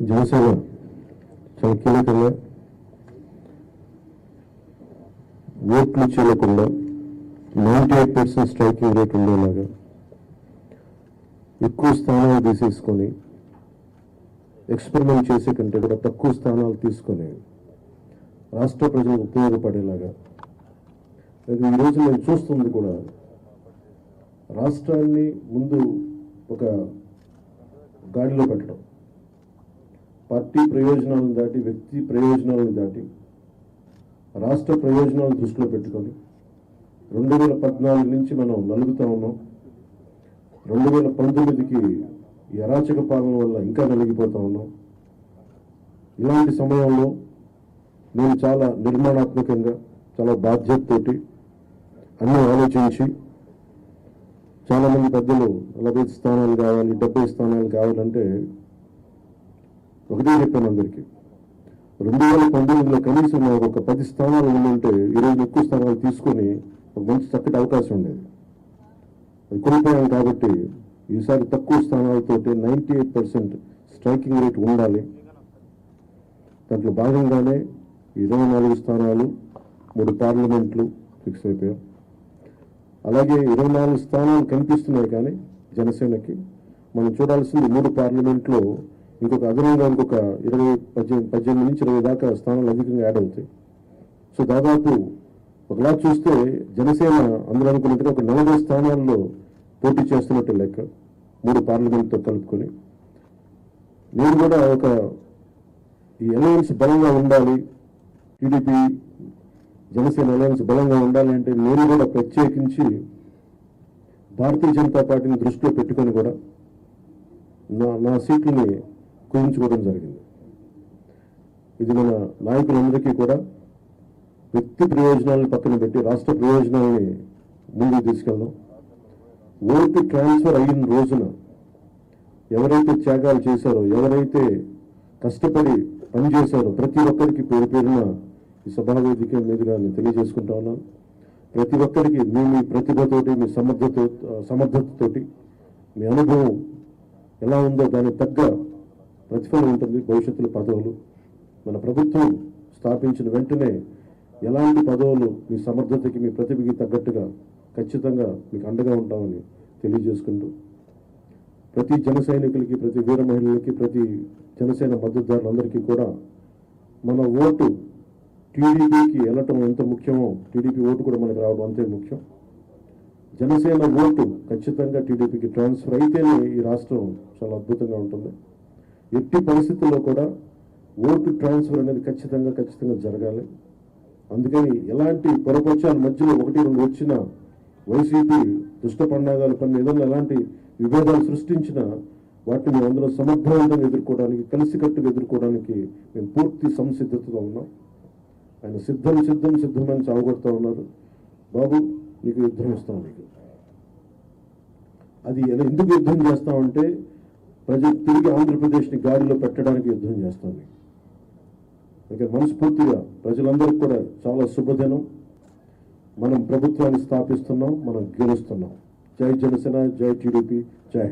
జనసేన చాలా కీలకంగా ఓట్లు చేయకుండా 98% స్ట్రైకింగ్ రేట్ ఉండేలాగా ఎక్కువ స్థానాలు తీసేసుకొని ఎక్స్పెరిమెంట్ చేసే కంటే కూడా తక్కువ స్థానాలు తీసుకొని రాష్ట్ర ప్రజలకు ఉపయోగపడేలాగా ఈరోజు నేను చూస్తుంది కూడా రాష్ట్రాన్ని ముందు ఒక గాడిలో పెట్టడం, పార్టీ ప్రయోజనాలను దాటి వ్యక్తి ప్రయోజనాలను దాటి రాష్ట్ర ప్రయోజనాలను దృష్టిలో పెట్టుకొని 2014 నుంచి మనం నలుగుతా ఉన్నాం. 2019కి ఈ అరాచక పాలన వల్ల ఇంకా నలిగిపోతా ఉన్నాం. ఇలాంటి సమయంలో నేను చాలా నిర్మాణాత్మకంగా చాలా బాధ్యతతోటి అన్నీ ఆలోచించి చాలామంది పెద్దలు 40 స్థానాలు కావాలి, 70 స్థానాలు కావాలంటే ఒకటే చెప్పాను అందరికీ. 2019లో కనీసం నాకు ఒక 10 స్థానాలు ఉందంటే ఈరోజు ఎక్కువ స్థానాలు తీసుకొని ఒక మంచి చక్కటి అవకాశం ఉండేది. అది కోల్పోయాం కాబట్టి ఈసారి తక్కువ స్థానాలతోటి 98% స్ట్రైకింగ్ రేట్ ఉండాలి. దాంట్లో భాగంగానే 24 స్థానాలు 3 పార్లమెంట్లు ఫిక్స్ అయిపోయాం. అలాగే 24 స్థానాలు కనిపిస్తున్నాయి, కానీ జనసేనకి మనం చూడాల్సింది 3 పార్లమెంట్లో ఇంకొక అదనంగా ఇంకొక 18 నుంచి 20 దాకా స్థానాలు అధికంగా యాడ్ అవుతాయి. సో దాదాపు ఒకలా చూస్తే జనసేన అందరూ అనుకున్నట్టుగా ఒక 40 స్థానాల్లో పోటీ చేస్తున్నట్టు లెక్క, 3 పార్లమెంట్తో కలుపుకొని. నేను కూడా ఈ అలయన్స్ బలంగా ఉండాలి, టీడీపీ జనసేన అలయన్స్ బలంగా ఉండాలి అంటే నేను కూడా ప్రత్యేకించి భారతీయ జనతా పార్టీని దృష్టిలో పెట్టుకొని కూడా నా సీట్లని కుదించుకోవడం జరిగింది. ఇది మన నాయకులందరికీ కూడా వ్యక్తి ప్రయోజనాలను పక్కన పెట్టి రాష్ట్ర ప్రయోజనాలని ముందుకు తీసుకెళ్దాం. ఓటు ట్రాన్స్ఫర్ అయిన రోజున ఎవరైతే త్యాగాలు చేశారో, ఎవరైతే కష్టపడి పనిచేశారో ప్రతి ఒక్కరికి పేరు పేరున ఈ సభావేదిక మీదుగా నేను తెలియజేసుకుంటా ఉన్నాను. ప్రతి ఒక్కరికి మీ ప్రతిభతోటి, మీ సమర్థతతోటి, మీ అనుభవం ఎలా ఉందో దానికి తగ్గ ప్రతిఫలం ఉంటుంది. భవిష్యత్తులో పదవులు మన ప్రభుత్వం స్థాపించిన వెంటనే ఎలాంటి పదవులు మీ సమర్థతకి, మీ ప్రతిభకి తగ్గట్టుగా ఖచ్చితంగా మీకు అండగా ఉంటామని తెలియజేసుకుంటూ, ప్రతి జన సైనికులకి, ప్రతి వీర మహిళలకి, ప్రతి జనసేన మద్దతుదారులందరికీ కూడా మన ఓటు టీడీపీకి వెళ్ళటం ఎంత ముఖ్యమో టీడీపీ ఓటు కూడా మనకు రావడం అంతే ముఖ్యం. జనసేన ఓటు ఖచ్చితంగా టీడీపీకి ట్రాన్స్ఫర్ అయితేనే ఈ రాష్ట్రం చాలా అద్భుతంగా ఉంటుంది. ఎట్టి పరిస్థితుల్లో కూడా ఓటు ట్రాన్స్ఫర్ అనేది ఖచ్చితంగా జరగాలి. అందుకని ఎలాంటి పొరపక్షాల మధ్యలో 1-2 వచ్చిన వైసీపీ దుష్ట పండాగాలు పని ఏదైనా ఎలాంటి విభేదాలు సృష్టించినా వాటిని మేము అందరం సమర్థవంతంగా ఎదుర్కోవడానికి, కలిసికట్టుగా ఎదుర్కోవడానికి మేము పూర్తి సంసిద్ధతతో ఉన్నాం. ఆయన సిద్ధమని చావగొడతా ఉన్నారు. బాబు నీకు యుద్ధం ఇస్తాం, నీకు అది ఎందుకు యుద్ధం చేస్తామంటే ప్రజలు తిరిగి ఆంధ్రప్రదేశ్ని గాడిలో పెట్టడానికి యుద్ధం చేస్తాం. ఇక్కడ మనస్ఫూర్తిగా ప్రజలందరికీ కూడా చాలా శుభదినం. మనం ప్రభుత్వాన్ని స్థాపిస్తున్నాం, మనం గెలుస్తున్నాం. జై జనసేన, జై టీడీపీ, జై.